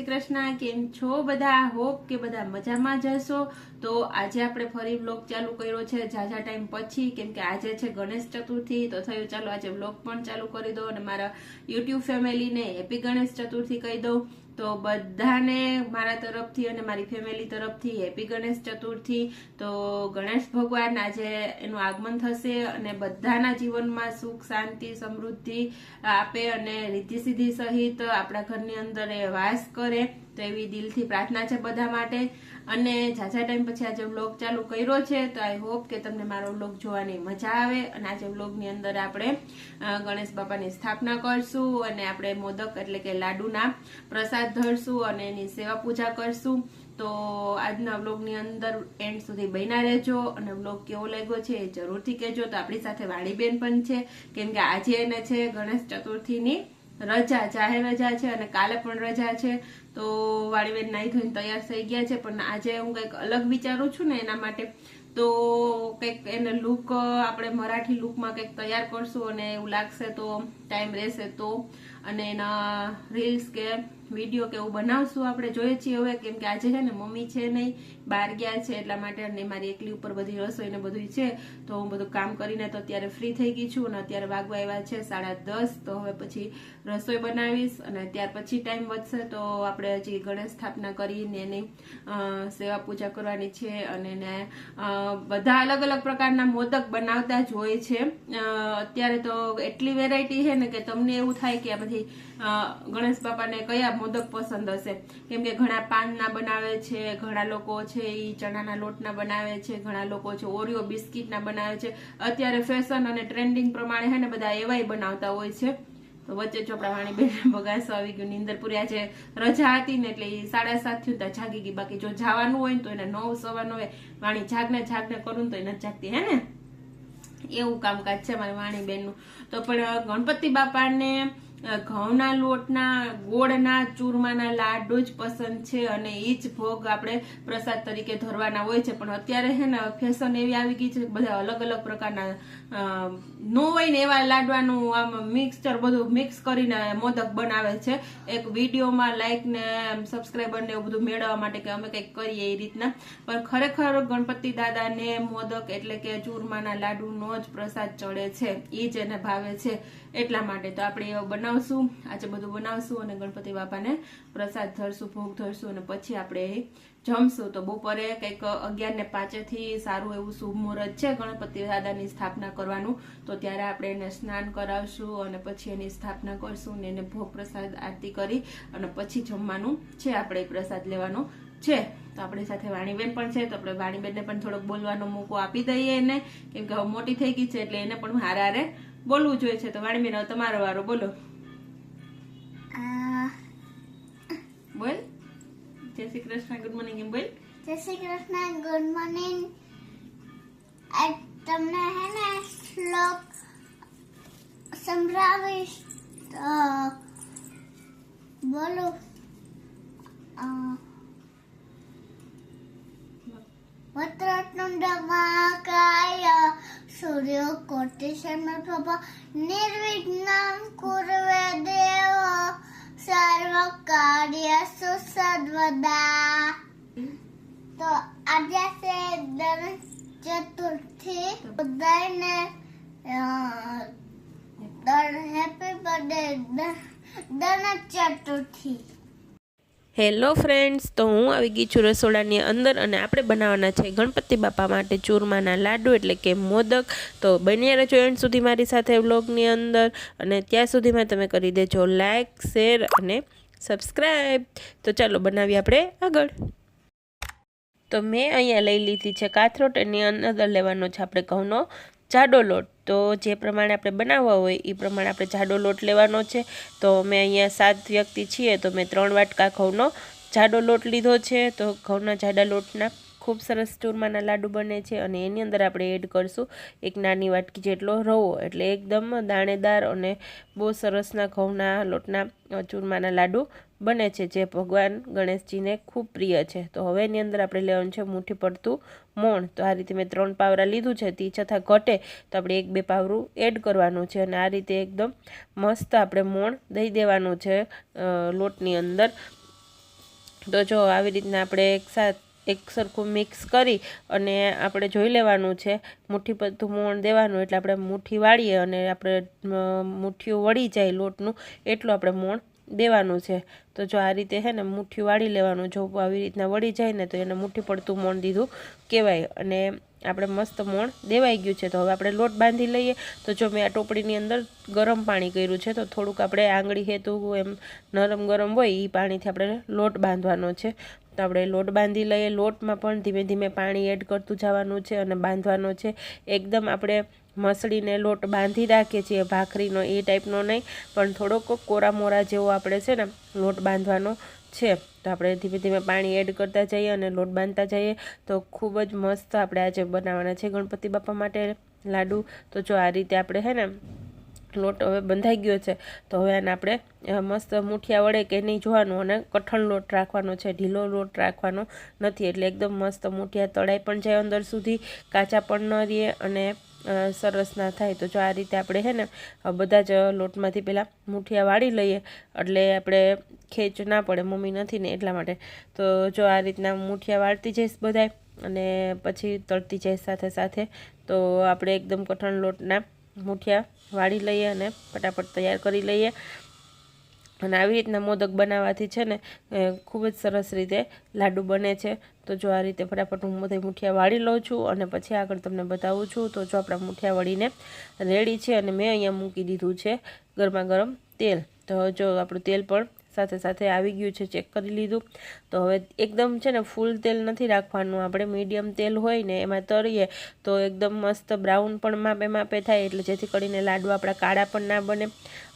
શ્રી કૃષ્ણ। કેમ છો બધા? હોપ કે બધા મજામાં જશો। તો આજે આપણે ફરી વ્લોગ ચાલુ કર્યો છે ઝાઝા ટાઈમ પછી, કેમ કે આજે છે ગણેશ ચતુર્થી। તો થયું ચાલો આજે વ્લોગ પણ ચાલુ કરી દો અને મારા યુટ્યુબ ફેમિલીને હેપી ગણેશ ચતુર્થી કહી દઉં। તો બધાને મારા તરફથી અને મારી ફેમિલી તરફથી હેપી ગણેશ ચતુર્થી। તો ગણેશ ભગવાન આજે એનું આગમન થશે અને બધાના જીવનમાં સુખ શાંતિ સમૃદ્ધિ આપે અને રીતિ સિદ્ધિ સહિત આપણા ઘરની અંદર એ વાસ કરે, તો એવી દિલથી પ્રાર્થના છે બધા માટે। અને ઝાઝા ટાઈમ પછી આજે વ્લોગ ચાલુ કર્યો છે, તો આઈ હોપ કે તમને મારો વ્લોગ જોવાની મજા આવે। અને આજે વ્લોગની અંદર આપણે ગણેશ બાપાની સ્થાપના કરશું અને આપણે મોદક એટલે કે લાડુના પ્રસાદ ધરશું અને એની સેવા પૂજા કરશું। તો આજના વ્લોગની અંદર એન્ડ સુધી બન્યા રહેજો અને વ્લોગ કેવો લાગ્યો છે એ જરૂરથી કહેજો। તો આપણી સાથે વાણીબેન પણ છે, કેમ કે આજે એને છે ગણેશ ચતુર્થીની રજા, જાહેર રજા છે અને કાલે પણ રજા છે। તો વાણીબેન નાઈ ધોઈને તૈયાર થઈ ગયા છે, પણ આજે હું કંઈક અલગ વિચારું છું ને એના માટે તો કંઈક એને લુક આપણે મરાઠી લુકમાં કંઈક તૈયાર કરશું અને એવું લાગશે તો ટાઈમ રહેશે તો, અને એના રીલ્સ કે વિડીયો કે એવું બનાવશું આપણે, જોઈએ છીએ હવે, કેમ કે આજે છે ને મમ્મી છે નહીં, બહાર ગયા છે એટલા માટે, અને મારી એકલી ઉપર બધી રસોઈ ને બધું છે। તો હું બધું કામ કરીને તો અત્યારે ફ્રી થઈ ગઈ છું અને અત્યારે વાગવા આવ્યા છે 10:30। તો હવે પછી રસોઈ બનાવીશ અને ત્યાર પછી ટાઈમ વધશે તો આપણે હજી ગણેશ સ્થાપના કરીને એની સેવા પૂજા કરવાની છે। અને એને બધા અલગ અલગ પ્રકારના મોદક બનાવતા જ હોય છે। અત્યારે તો એટલી વેરાયટી છે ને કે તમને એવું થાય કે આ બધી ગણેશ બાપાને કયા મોદક પસંદ હશે, કેમ કે ઘણા પાનના બનાવે છે, ઘણા લોકો છે ઈ ચણાના લોટના બનાવે છે, ઘણા લોકો છે ઓરિયો બિસ્કિટના બનાવે છે। અત્યારે ફેશન અને ટ્રેન્ડિંગ પ્રમાણે છે ને બધા એવાય બનાવતા હોય છે। તો વચ્ચે ચોપડા વાણી બેન બગાસો આવી ગયું, નીંદર પૂરી, આજે રજા હતી ને એટલે 7:30 થયું ત્યાં જાગી ગઈ। બાકી જો જવાનું હોય ને તો એને 9:15 વાણી જાગને કરું ને તો એને જાગતી, હે ને એવું કામકાજ છે મારી વાણી બેન નું। તો પણ ગણપતિ બાપાને ઘઉંના લોટના ગોળના ચૂરમાના લાડુ જ પસંદ છે અને એ જ ભોગ આપણે પ્રસાદ તરીકે ધરવાના હોય છે। પણ અત્યારે છે ને ફેશન એવી આવી ગઈ છે, બધા અલગ અલગ પ્રકારના નો હોય ને એવા લાડવાનું આમ મિક્સચર બધું મિક્સ કરીને મોદક બનાવે છે, એક વિડીયોમાં લાઈક ને સબસ્ક્રાઈબર ને એવું બધું મેળવવા માટે કે અમે કંઈક કરીએ એ રીતના। પણ ખરેખર ગણપતિ દાદાને મોદક એટલે કે ચૂરમાના લાડુનો જ પ્રસાદ ચડે છે, એ જ એને ભાવે છે એટલા માટે। તો આપણે બનાવશું, આજે બધું બનાવશું અને ગણપતિ બાપાને પ્રસાદ ધરશું, ભોગ ધરશું અને પછી આપણે જમશું। તો બપોરે કંઈક 11:05 થી સારું એવું શુભ મુહૂર્ત છે ગણપતિ દાદાની સ્થાપના કરવાનું, તો ત્યારે આપણે એને સ્નાન કરાવશું અને પછી એની સ્થાપના કરશું ને એને ભોગ પ્રસાદ આરતી કરી અને પછી જમવાનું છે, આપણે પ્રસાદ લેવાનો છે। તો આપણી સાથે વાણીબેન પણ છે, તો આપણે વાણીબેનને પણ થોડોક બોલવાનો મોકો આપી દઈએ એને, કેમ કે હવે મોટી થઈ ગઈ છે એટલે એને પણ હારે હારે બોલવું જોઈએ છે। તો વાણીબેન હવે તમારો વારો, બોલો, બોલ જય શ્રી કૃષ્ણ, ગુડ મોર્નિંગ એમ બોલ। જય શ્રી કૃષ્ણ, ગુડ મોર્નિંગ। તમને હે ને શ્લોક સંભળાવીશ, બોલો। વક્રતુંડ મહાકાય સૂર્યકોટિ સમપ્રભ નિર્વિઘ્નં કુર્વે દેવ સર્વકાર્યેષુ સર્વદા। તો આજે છે ગણેશ ચતુર્થી, બધાને happy birthday Ganesh Chaturthi. Hello friends, તો હું આવી ગઈ છું રસોડાની અંદર અને આપણે બનાવવાના છે ગણપતિ બાપા માટે ચૂરમાના લાડુ એટલે કે મોદક। તો બન્યા રહેજો એન્ડ સુધી મારી સાથે વ્લોગની અંદર, અને ત્યાં સુધીમાં તમે કરી દેજો લાઈક, શેર અને સબસ્ક્રાઈબ। તો ચાલો બનાવીએ આપણે આગળ। તો મેં અહીંયા લઈ લીધી છે કાથરોટ, એની અંદર લેવાનો છે આપણે ઘઉંનો જાડો લોટ। તો જે પ્રમાણે આપણે બનાવવા હોય એ પ્રમાણે આપણે જાડો લોટ લેવાનો છે। તો મેં અહીંયા 7 વ્યક્તિ છીએ તો મેં 3 વાટકા ઘઉંનો જાડો લોટ લીધો છે। તો ઘઉંના જાડા લોટના ખૂબ સરસ ચૂરમાના લાડુ બને છે અને એની અંદર આપણે એડ કરશું 1 નાની વાટકી જેટલો રવો, એટલે એકદમ દાણેદાર અને બહુ સરસના ઘઉંના લોટના ચૂરમાના લાડુ બને છે, જે ભગવાન ગણેશજીને ખૂબ પ્રિય છે। તો હવે એની અંદર આપણે લેવાનું છે મુઠ્ઠી પડતું મોણ। તો આ રીતે મેં 3 પાવરા લીધું છે, તે છતાં ઘટે તો આપણે 1-2 પાવરું એડ કરવાનું છે અને આ રીતે એકદમ મસ્ત આપણે મોણ દઈ દેવાનું છે લોટની અંદર। તો જો આવી રીતના આપણે એક સરખું મિક્સ કરી અને આપણે જોઈ લેવાનું છે, મુઠ્ઠી બધું મોણ દેવાનું, એટલે આપણે મુઠ્ઠી વાળીએ અને આપણે મુઠ્ઠીઓ વળી જાય લોટનું એટલું આપણે મોણ દેવાનું છે. તો જો આ રીતે હે ને મુઠ્ઠી વાળી લેવાનું, જો આવી રીતના વળી જાય ને તો એને મુઠ્ઠી પડતું મોણ દીધું કહેવાય. અને આપણે મસ્ત મોણ દેવાઈ ગયું છે. તો હવે આપણે લોટ બાંધી લઈએ. તો જો મેં આ ટોપડીની અંદર ગરમ પાણી કર્યું છે, તો થોડુંક આપણે આંગળી હેતું એમ નરમ ગરમ હોય એ પાણીથી આપણે લોટ બાંધવાનો છે. તો આપણે લોટ બાંધી લઈએ. લોટમાં પણ ધીમે ધીમે પાણી એડ કરતું જવાનું છે અને બાંધવાનો છે. એકદમ આપણે મસળીને લોટ બાંધી રાખીએ છીએ ભાખરીનો એ ટાઈપનો નહીં, પણ થોડોક કોરા મોરા જેવો આપણે છે ને લોટ બાંધવાનો છે. તો આપણે ધીમે ધીમે પાણી એડ કરતા જઈએ અને લોટ બાંધતા જઈએ. તો ખૂબ જ મસ્ત આપણે આજે બનાવવાના છે ગણપતિ બાપા માટે લાડુ. તો જો આ રીતે આપણે હે ને લોટ હવે બંધાઈ ગયો છે. તો હવે આને આપણે મસ્ત મુઠિયા વડે કે નહીં જોવાનું, અને કઠણ લોટ રાખવાનો છે, ઢીલો લોટ રાખવાનો નથી. એટલે એકદમ મસ્ત મુઠિયા તળાઈ પણ જાય અંદર સુધી, કાચા પણ ન રહે અને સરસ ના થાય. તો જો આ રીતે આપણે હે ને બધા જ લોટમાંથી પહેલાં મુઠિયા વાળી લઈએ, એટલે આપણે ખેંચ ના પડે, મમ્મી નથી ને એટલા માટે. તો જો આ રીતના મુઠિયા વાળતી જઈશ બધાય, અને પછી તળતી જઈશ સાથે સાથે. તો આપણે એકદમ કઠણ લોટના મુઠિયા વાળી લઈએ અને ફટાફટ તૈયાર કરી લઈએ. અને આવી રીતના મોદક બનાવવાથી છે ને ખૂબ જ સરસ રીતે લાડુ બને છે. તો જો આ રીતે ફટાફટ હું બધા મુઠિયા વાળી લઉં છું અને પછી આગળ તમને બતાવું છું. તો જો આપણા મુઠિયા વળીને રેડી છે અને મેં અહીંયા મૂકી દીધું છે ગરમા ગરમ તેલ. તો જો આપણું તેલ પણ સાથે સાથે આવી ગયું છે, ચેક કરી લીધું. તો હવે એકદમ છે ને ફૂલ તેલ નથી રાખવાનું, આપણે મીડિયમ તેલ હોય ને એમાં તળીએ તો એકદમ મસ્ત બ્રાઉન પણ માપે માપે થાય, એટલે જેથી કરીને લાડુ આપણા કાળા પણ ના બને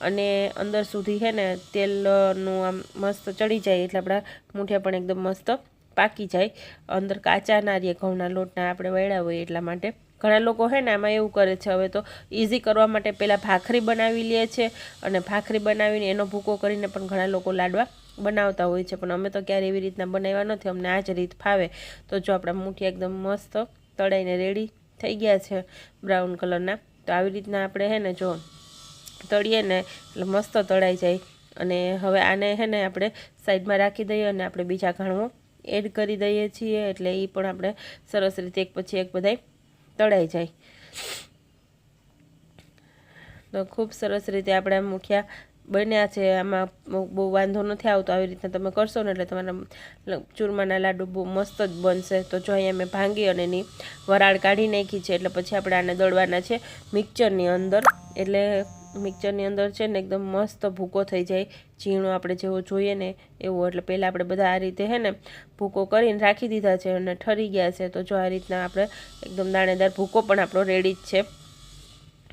અને અંદર સુધી છે ને તેલનું આમ મસ્ત ચડી જાય, એટલે આપણા મુઠિયા પણ એકદમ મસ્ત પાકી જાય, અંદર કાચા ના રહીએ ઘઉંના લોટના આપણે વળ્યા હોય એટલા માટે. ઘણા લોકો છે ને આમાં એવું કરે છે, હવે તો ઇઝી કરવા માટે પહેલાં ભાખરી બનાવી લે છે અને ભાખરી બનાવીને એનો ભૂકો કરીને પણ ઘણા લોકો લાડવા બનાવતા હોય છે. પણ અમે તો ક્યારે એવી રીતના બનાવ્યા નથી, અમને આ જ રીત ફાવે. તો જો આપણા મુઠિયા એકદમ મસ્ત તળાઈને રેડી થઈ ગયા છે બ્રાઉન કલરના. તો આવી રીતના આપણે હે ને જો તળીએ ને એટલે મસ્ત તળાઈ જાય. અને હવે આને હે ને આપણે સાઈડમાં રાખી દઈએ અને આપણે બીજા ઘાણું એડ કરી દઈએ છીએ, એટલે એ પણ આપણે સરસ રીતે એક પછી એક બધાય તળાઈ જાય. તો ખૂબ સરસ રીતે આપણા મુઠિયા બન્યા છે. આમાં બહુ વાંધો નથી આવતો. આવી રીતના તમે કરશો ને એટલે તમારા ચૂરમાના લાડુ બહુ મસ્ત જ બનશે. તો જો અહીંયા મેં ભાંગી અને એની વરાળ કાઢી નાખી છે. એટલે પછી આપણે આને દળવાના છે મિક્સચરની અંદર. એટલે મિક્સચરની અંદર છે ને એકદમ મસ્ત ભૂકો થઈ જાય, ઝીણો આપણે જેવો જોઈએ ને એવો. એટલે પહેલાં આપણે બધા આ રીતે હે ને ભૂકો કરીને રાખી દીધા છે અને ઠરી ગયા છે. તો જો આ રીતના આપણે એકદમ દાણેદાર ભૂકો પણ આપણો રેડી જ છે.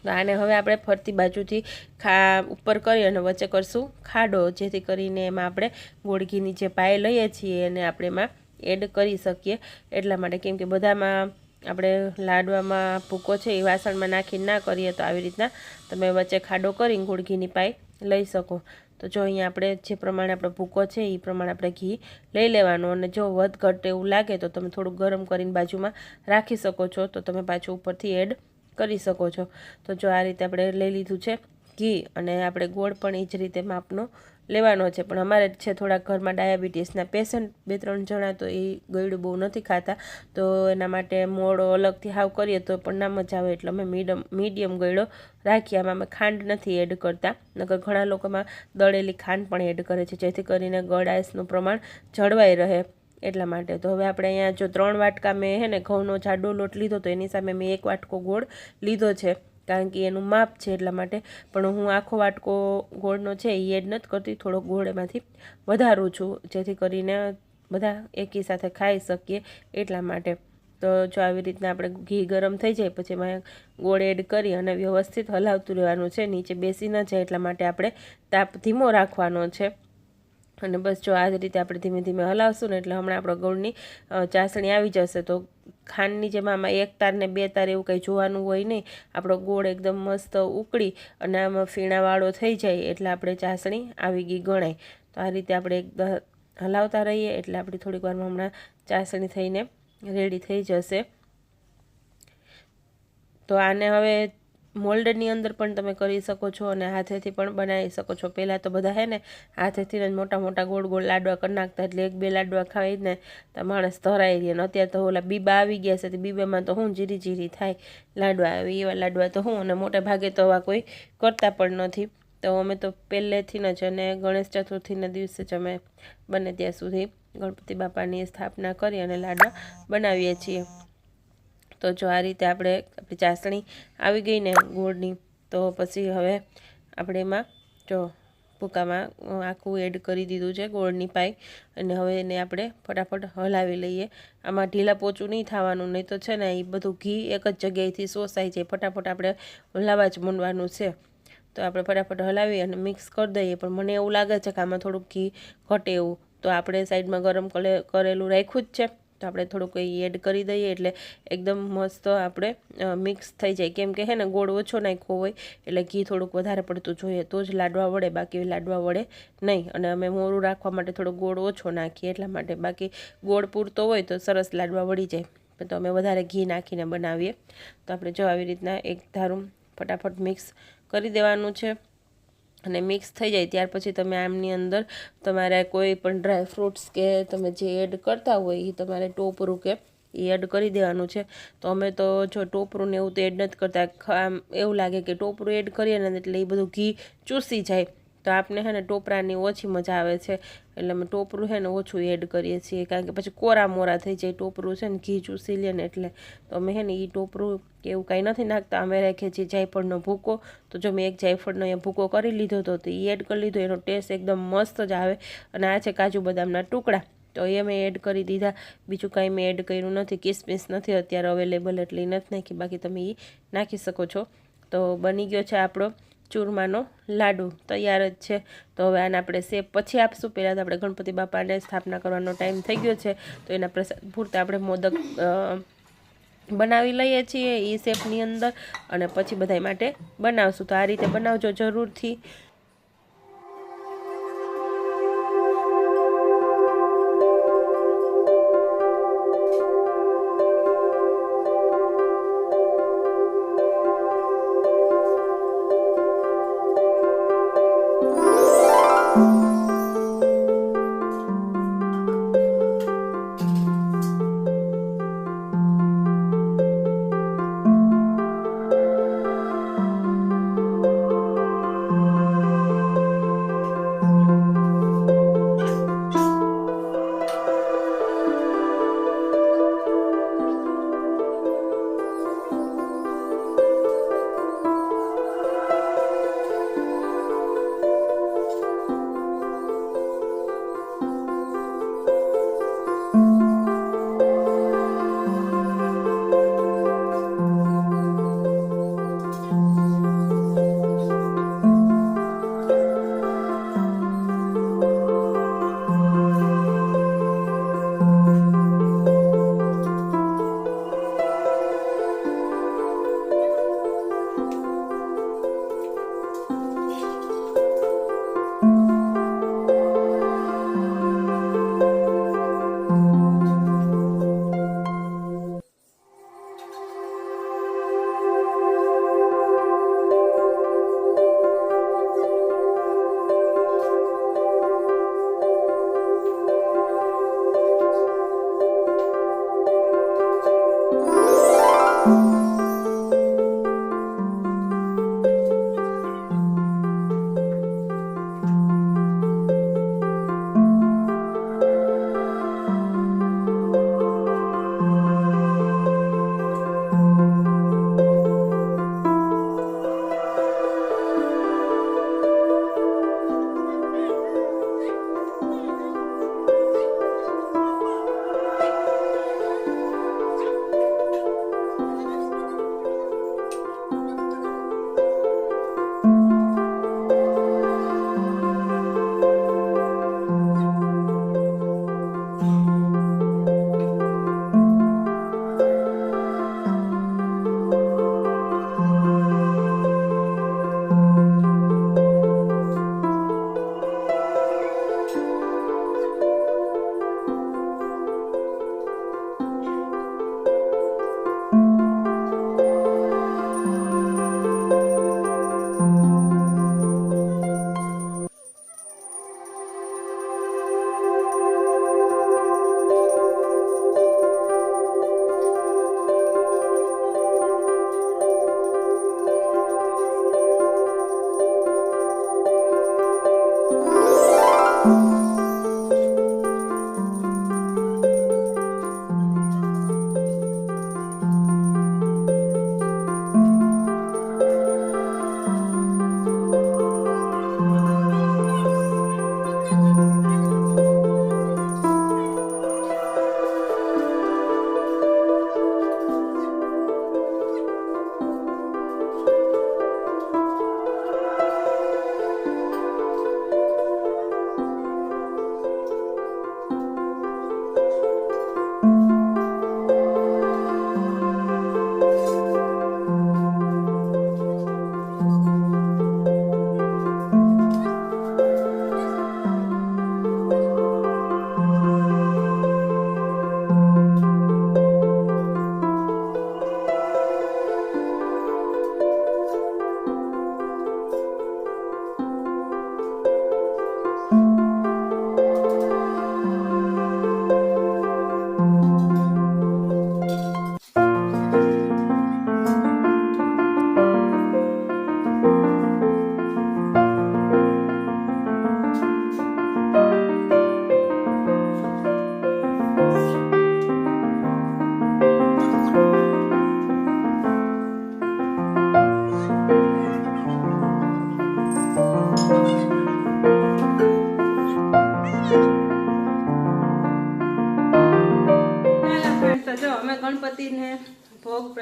તો આને હવે આપણે ફરતી બાજુથી ઉપર કરી અને વચ્ચે કરશું ખાડો, જેથી કરીને એમાં આપણે ગોળ ઘીની જે પાય લઈએ છીએ એને આપણે એમાં એડ કરી શકીએ એટલા માટે. કેમ કે બધામાં આપણે લાડવામાં ભૂકો છે એ વાસણમાં નાખીને ના કરીએ, તો આવી રીતના તમે વચ્ચે ખાડો કરીને ગોળ ઘીની પાય લઈ શકો. તો જો અહીંયા આપણે જે પ્રમાણે આપણો ભૂકો છે એ પ્રમાણે આપણે ઘી લઈ લેવાનું, અને જો વધઘટ એવું લાગે તો તમે થોડુંક ગરમ કરીને બાજુમાં રાખી શકો છો, તો તમે પાછું ઉપરથી એડ કરી શકો છો. તો જો આ રીતે આપણે લઈ લીધું છે ઘી, અને આપણે ગોળ પણ એ જ રીતે માપનો લેવાનો છે. પણ અમારે છે થોડાક ઘરમાં ડાયાબિટીસના પેશન્ટ 2-3 જણા, તો એ ગળ્યું બહુ નથી ખાતા, તો એના માટે મોળો અલગથી હાવ કરીએ તો પણ ના મજા આવે, એટલે અમે મીડિયમ ગળ્યો રાખીએ. આમાં અમે ખાંડ નથી એડ કરતા, નકર ઘણા લોકોમાં દળેલી ખાંડ પણ એડ કરે છે, જેથી કરીને ગળાશનું પ્રમાણ જળવાઈ રહે એટલા માટે. તો હવે આપણે અહીંયા જો 3 વાટકા મેં હે ને ઘઉંનો જાડો લોટ લીધો, તો એની સામે મેં 1 વાટકો ગોળ લીધો છે, કારણ કે એનું માપ છે એટલા માટે. પણ હું આખો વાટકો ગોળનો છે એ એડ નથી કરતી, થોડોક ગોળ એમાંથી વધારું છું, જેથી કરીને બધા એકી સાથે ખાઈ શકીએ એટલા માટે. તો જો આવી રીતના આપણે ઘી ગરમ થઈ જાય પછી એમાં ગોળ એડ કરી અને વ્યવસ્થિત હલાવતું રહેવાનું છે, નીચે બેસી ન જાય એટલા માટે આપણે તાપ ધીમો રાખવાનો છે. અને બસ જો આ જ રીતે આપણે ધીમે ધીમે હલાવશું ને એટલે હમણાં આપણો ગોળની ચાસણી આવી જશે. તો ખાંડની જેમ આમાં 1 તાર ને 2 તાર એવું કંઈ જોવાનું હોય નહીં, આપણો ગોળ એકદમ મસ્ત ઉકળી અને આમાં ફીણાવાળો થઈ જાય એટલે આપણે ચાસણી આવી ગઈ ગણાય. તો આ રીતે આપણે એકદમ હલાવતા રહીએ એટલે આપણી થોડીક વારમાં હમણાં ચાસણી થઈને રેડી થઈ જશે. તો આને હવે મોલ્ડની અંદર પણ તમે કરી શકો છો અને હાથેથી પણ બનાવી શકો છો. પહેલાં તો બધા હે ને હાથેથી જ મોટા મોટા ગોળ ગોળ લાડવા કરી નાખતા, એટલે 1-2 લાડવા ખાઈને તો માણસ ધરાઈ રહે. ને અત્યારે તો ઓલા બીબા આવી ગયા છે, તો બીબામાં તો હું જીરી જીરી થાય લાડવા આવે એવા લાડવા તો હું, અને મોટે ભાગે તો આવા કોઈ કરતા પણ નથી. તો અમે તો પહેલેથી જ, અને ગણેશ ચતુર્થીના દિવસે જ અમે બને ત્યાં સુધી ગણપતિ બાપાની સ્થાપના કરી અને લાડવા બનાવીએ છીએ. તો જો આ રીતે આપણી ચાસણી આવી ગઈ ને ગોળની, તો પછી હવે આપણે એમાં જો ભૂકામાં આખું એડ કરી દીધું છે ગોળની પાઈ, અને હવે એને આપણે ફટાફટ હલાવી લઈએ. આમાં ઢીલા પોચું નહીં થવાનું, નહીં તો છે ને એ બધું ઘી એક જ જગ્યાએથી શોષાઈ જાય. ફટાફટ આપણે હલાવવા જ માંડવાનું છે. તો આપણે ફટાફટ હલાવી અને મિક્સ કરી દઈએ. પણ મને એવું લાગે છે કે આમાં થોડુંક ઘી ઘટે એવું, તો આપણે સાઈડમાં ગરમ કરેલું રાખ્યું જ છે, તો આપણે થોડુંક એડ કરી દઈએ એટલે એકદમ મસ્ત આપણે મિક્સ થઈ જાય. કેમ કે હે ને ગોળ ઓછો નાખ્યો હોય એટલે ઘી થોડુંક વધારે પડતું જોઈએ તો જ લાડવા વળે, બાકી લાડવા વળે નહીં. અને અમે મોરું રાખવા માટે થોડો ગોળ ઓછો નાખીએ એટલા માટે, બાકી ગોળ પૂરતો હોય તો સરસ લાડવા વળી જાય. તો અમે વધારે ઘી નાખીને બનાવીએ. તો આપણે જો આવી રીતના એક ધારું ફટાફટ મિક્સ કરી દેવાનું છે. અને મિક્સ થઈ જાય ત્યાર પછી તમે આમની અંદર તમારે કોઈ પણ ડ્રાય ફ્રૂટ્સ કે તમે જે એડ કરતા હોય એ તમારે ટોપરું કે એ એડ કરી દેવાનું છે. તો અમે તો જો ટોપરું ને એવું તો એડ નથી કરતા. આમ એવું લાગે કે ટોપરું એડ કરીએ ને એટલે એ બધું ઘી ચૂસી જાય, તો આપણે હે ને ટોપરાની ઓછી મજા આવે છે, એટલે અમે ટોપરું છે ને ઓછું એડ કરીએ છીએ. કારણ કે પછી કોરા મોરા થઈ જાય, ટોપરું છે ને ઘી ચૂસી લે ને એટલે. તો અમે હે ને એ ટોપરું કે એવું કાંઈ નથી નાખતા. અમે રાખીએ છીએ જાયફળનો ભૂકો. તો જો મેં એક જાયફળનો અહીંયા ભૂકો કરી લીધો હતો, તો એ એડ કરી લીધો. એનો ટેસ્ટ એકદમ મસ્ત જ આવે. અને આ છે કાજુ બદામના ટુકડા, તો એ મેં એડ કરી દીધા. બીજું કાંઈ મેં એડ કર્યું નથી. કિસમિસ નથી અત્યારે અવેલેબલ એટલે એ નથી નાખી, બાકી તમે એ નાખી શકો છો. તો બની ગયો છે આપણો ચૂરમાનો લાડુ, તૈયાર જ છે. તો હવે આને આપણે શેપ પછી આપશું. પહેલાં તો આપણે ગણપતિ બાપાને સ્થાપના કરવાનો ટાઈમ થઈ ગયો છે, તો એના પ્રસાદ પૂરતા આપણે મોદક બનાવી લઈએ છીએ એ શેપની અંદર, અને પછી બધાય માટે બનાવશું. તો આ રીતે બનાવજો જરૂરથી.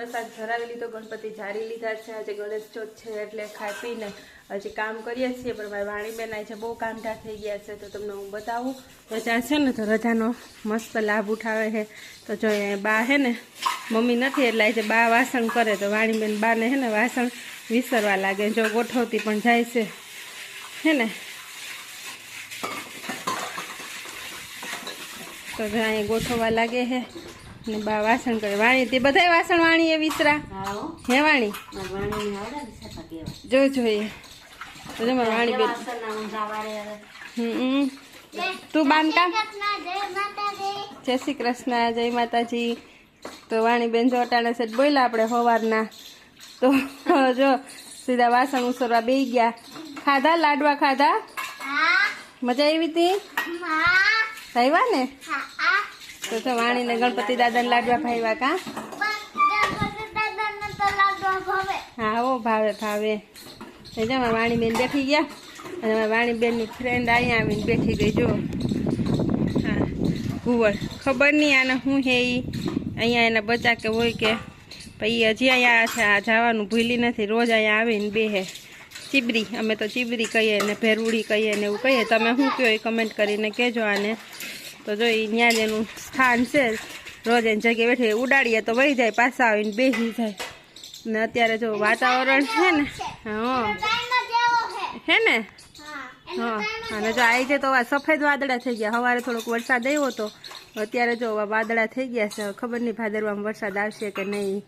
પ્રસાદ ધરાવી લીધો, ગણપતિ ઝારી લીધા છે. આજે ગણેશ ચોથ છે એટલે ખાઈ પીને હજી કામ કરીએ છીએ, પણ મારી વાણીબેન આજે બહુ કામઢા થઈ ગયા છે, તો તમને હું બતાવું. રજા છે ને તો રજાનો મસ્ત લાભ ઉઠાવે છે. તો જો બા હે ને મમ્મી નથી એટલે આજે બા વાસણ કરે, તો વાણીબેન બાને હે ને વાસણ વિસરવા લાગે. જો ગોઠવતી પણ જાય છે હે ને. તો અહીંયા ગોઠવવા લાગે છે ને બા વાસણ કરે. વાણી તે બધાય વાસણ વાણી એ વિસરા હે વાણી જો જોઈએ. તો જો મારી વાણી બેન તું બાંધકામ. જય શ્રી કૃષ્ણ, જય માતાજી. તો વાણી બેન જો અટાણા સેટ બોલ્યા આપણે સવારના, તો જો સીધા વાસણ ઉસરવા બેસી ગયા. ખાધા લાડવા ખાધા? મજા આવી હતી? ખાઈવા ને? તો જો વાણીને ગણપતિ દાદાને લાડવા ખાઈવા કા? હા ઓ ભાવે ભાવે. મારી વાણીબેન બેઠી ગયા અને મારી વાણીબેનની ફ્રેન્ડ અહીંયા આવીને બેઠી ગઈ. જો હા ભૂવર ખબર નહીં આને શું છે. એ અહીંયા એના બચા કે હોય કે પછી હજી અહીંયા છે. આ જવાનું ભૂલી નથી. રોજ અહીંયા આવીને બેહે. ચીબરી, અમે તો ચીબરી કહીએ ને ભેરુડી કહીએ ને એવું કહીએ. તમે શું કહો એ કમેન્ટ કરીને કહેજો આને. તો જો એ ત્યાં જ એનું સ્થાન છે. રોજ એની જગ્યાએ બેઠી ઉડાડીએ તો વહી જાય, પાછા આવીને બેસી જાય. ને અત્યારે જો વાતાવરણ છે ને હા હે ને હા. અને જો આવી જાય તો સફેદ વાદળા થઈ ગયા. સવારે થોડોક વરસાદ આવ્યો હતો, અત્યારે જો વાદળા થઈ ગયા છે. ખબર નહીં ભાદરવામાં વરસાદ આવશે કે નહીં.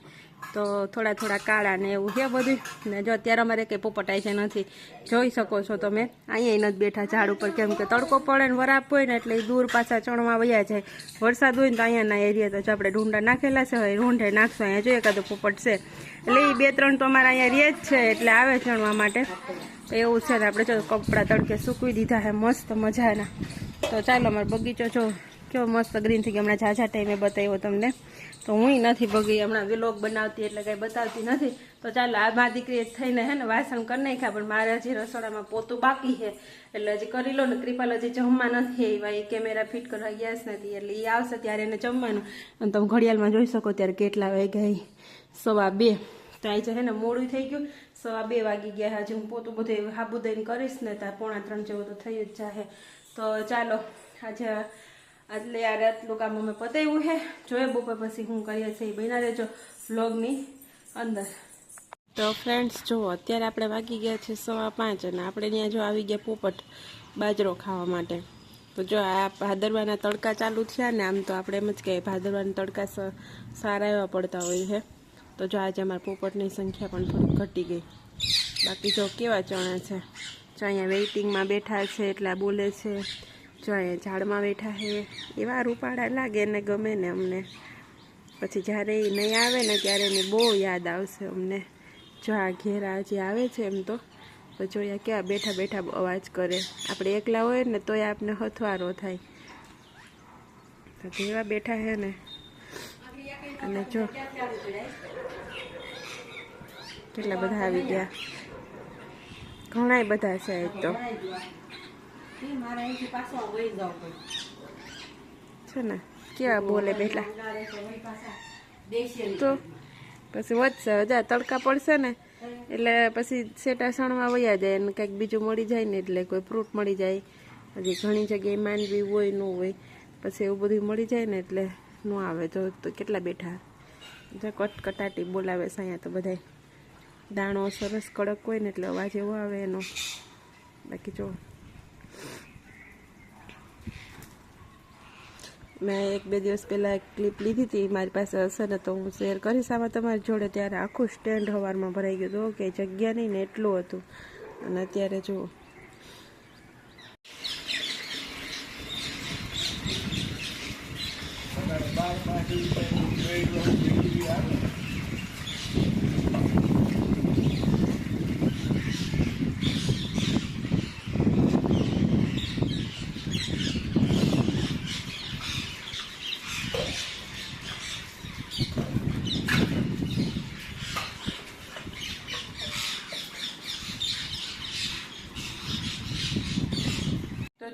તો થોડા થોડા કાળા ને એવું છે બધું. ને જો અત્યારે અમારે કંઈ પોપટાય છે નથી, જોઈ શકો છો તમે. અહીંયા નથી બેઠા ઝાડ ઉપર, કેમ કે તડકો પડે ને વરાપ હોય ને એટલે દૂર પાછા ચણવા વયા જાય. વરસાદ હોય ને તો અહીંયાના એરિયા તો જો આપણે ઢૂંઢા નાખેલા છે, હવે રૂંઢે નાખશો. અહીંયા જોઈએ કાં તો પોપટ છે એટલે એ 2-3 તો અમારા અહીંયા રહે જ છે, એટલે આવે ચણવા માટે. એવું છે ને આપણે જો કપડાં તડકે સૂકવી દીધા છે મસ્ત મજાના. તો ચાલો અમારો બગીચો જો કેવો મસ્ત ગ્રીન થઈ ગયો. હમણાં ઝાઝા ટાઈમે બતાવ્યો તમને. તો હું નથી બગી હમણાં વ્લોગ બનાવતી એટલે કંઈ બતાવતી નથી. તો ચાલો આ મા દીકરી થઈને હે ને વાસણ કરી નાખ્યા, પણ મારે હજી રસોડામાં પોતું બાકી છે એટલે હજી કરી લો ને. કૃપાલ હજી જમવા નથી આવ્યા, એ કેમેરા ફિટ કરવા ગયા જ નથી, એટલે એ આવશે ત્યારે એને જમવાનું. અને તમે ઘડિયાળમાં જોઈ શકો ત્યારે કેટલા વાગ્યા? 2:15. તો આજે છે ને મોડું થઈ ગયું, 2:15 વાગી ગયા. હજી હું પોતું બધું હાબુ દઈને કરીશ ને ત્યાં 2:45 જેવું તો થઈ જ જાય. તો ચાલો આજે એટલે આ રાતનું કામ અમે પતાવ્યું છે. જોઈએ બપોર પછી શું કરીએ છીએ, બના રહેજો વ્લોગની અંદર. તો ફ્રેન્ડ્સ જુઓ અત્યારે આપણે વાગી ગયા છે 5:15 અને આપણે ત્યાં જો આવી ગયા પોપટ બાજરો ખાવા માટે. તો જો આ ભાદરવાના તડકા ચાલુ થયા ને, આમ તો આપણે એમ જ કહીએ ભાદરવાના તડકા સારા એવા પડતા હોય છે. તો જો આજે અમારા પોપટની સંખ્યા પણ થોડી ઘટી ગઈ. બાકી જો કેવા ચણા છે, જો અહીંયા વેઇટિંગમાં બેઠા છે એટલા બોલે છે. જો અહીંયા ઝાડમાં બેઠા છે, એવા રૂપાળા લાગે ને ગમે ને અમને. પછી જ્યારે એ નહીં આવે ને ત્યારે એને બહુ યાદ આવશે અમને. જો આ ઘેરા જે આવે છે એમ તો જોયા કેવા બેઠા બેઠા અવાજ કરે. આપણે એકલા હોય ને તોય આપને હથવારો થાય. તો જેવા બેઠા છે ને. અને જો કેટલા બધા આવી ગયા, ઘણા બધા છે. એક તો છે ને કેવા બોલે બેઠા. તો પછી વધશે હજા તડકા પડશે ને એટલે પછી સેટા સણવા વયા જાય ને કંઈક બીજું મળી જાય ને, એટલે કોઈ ફ્રૂટ મળી જાય. હજી ઘણી જગ્યાએ માંડવી હોય ન હોય, પછી એવું બધું મળી જાય ને એટલે ન આવે. તો કેટલા બેઠા જો કટકટાટી બોલાવે છે અહીંયા તો બધા. દાણો સરસ કડક હોય ને એટલે અવાજ એવો આવે એનો. બાકી જો મેં 1-2 દિવસ પહેલાં એક ક્લિપ લીધી હતી, મારી પાસે હશે ને તો હું શેર કરીશ આમાં તમારી જોડે. ત્યારે આખું સ્ટેન્ડ સવારમાં ભરાઈ ગયું હતું, કે જગ્યા નહીં ને એટલું હતું. અને અત્યારે જુઓ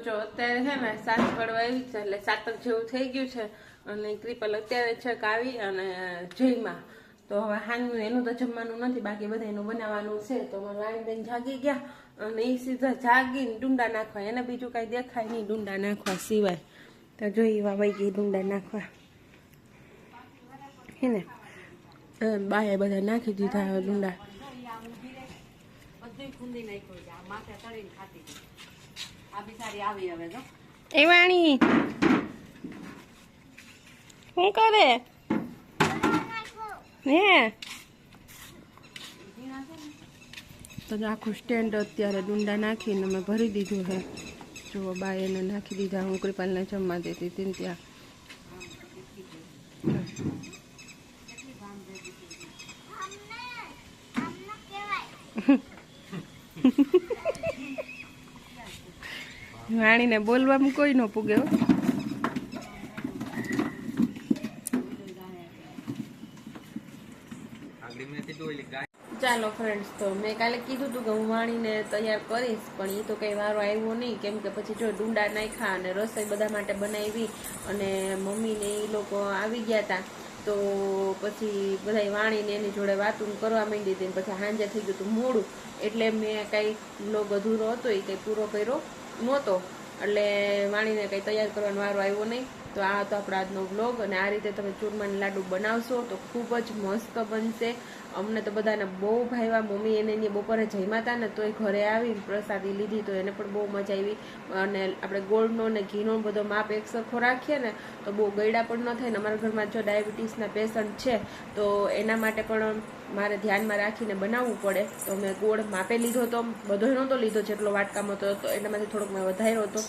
જો અત્યારે છે ને સાંજ પડવા આવી છે એટલે 7 જેવું થઈ ગયું છે. અને કૃપાલ અત્યારે છે આવી અને જયમાં. તો હવે હાંજનું એનું તો જમવાનું નથી, બાકી બધા એનું બનાવવાનું છે. તો મારા વાણીબેન જાગી ગયા અને એ સીધા જાગીને ડુંડા નાખવા, એને બીજું કાંઈ દેખાય નહીં ડુંડા નાખવા સિવાય. તો જોઈ વહી ગઈ ડુંડા નાખવા હે ને. બાએ બધા નાખી દીધા હવે ડુંડા. એ વાણી શું કરે હે? તો આખું સ્ટેન્ડ અત્યારે ડુંડા નાખીને અમે ભરી દીધું છે. જો બા એને નાખી દીધા, હું કૃપાલને જમવા દેતી હતી ત્યાં. વાણીને બોલવામાં કોઈ ન પૂગે હો. ચાલો ફ્રેન્ડ્સ, તો મેં કાલે કીધું હતું કે હું વાણીને તૈયાર કરીશ, પણ એ તો કંઈ વારો આવ્યો નહીં, કેમ કે પછી જો ડુંડા નાખ્યા અને રસોઈ બધા માટે બનાવી અને મમ્મીને એ લોકો આવી ગયા હતા. તો પછી બધા વાણીને એની જોડે વાતું કરવા માંડી હતી. પછી સાંજે થઈ ગયું હતું મોડું, એટલે મેં કાંઈ વ્લોગ અધૂરો હતો એ કંઈ પૂરો કર્યો નહોતો, એટલે વાણીને કંઈ તૈયાર કરવાનો વારો આવ્યો નહીં. તો આ હતો આપણો આજનો વ્લોગ, અને આ રીતે તમે ચૂરમાના લાડુ બનાવશો તો ખૂબ જ મસ્ત બનશે. અમને તો બધાને બહુ ભાવ્યા. મમ્મી એને બપોરે જમ્યા હતા ને તોય ઘરે આવીને પ્રસાદી લીધી, તો એને પણ બહુ મજા આવી. અને આપણે ગોળનો ને ઘીનો બધો માપ એક સરખો રાખીએ ને તો બહુ ગળ્યા પણ ન થાય ને. અમારા ઘરમાં જો ડાયાબિટીસના પેશન્ટ છે તો એના માટે પણ મારે ધ્યાનમાં રાખીને બનાવવું પડે. તો મેં ગોળ માપે લીધો હતો, બધો નહોતો લીધો જેટલો વાટકામાં હતો, તો એનામાંથી થોડોક મેં વધાર્યો હતો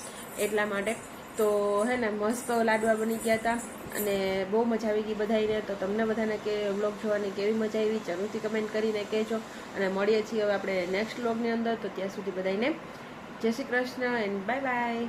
એટલા માટે. તો હે ને મસ્ત લાડવા બની ગયા હતા અને બહુ મજા આવી ગઈ બધાને. તો તમને બધાને કે વ્લોગ જોવાની કેવી મજા આવી જરૂરથી કમેન્ટ કરીને કહેજો. અને મળીએ છીએ હવે આપણે નેક્સ્ટ વ્લોગની અંદર. તો ત્યાં સુધી બધાને જય Shri Krishna and bye bye.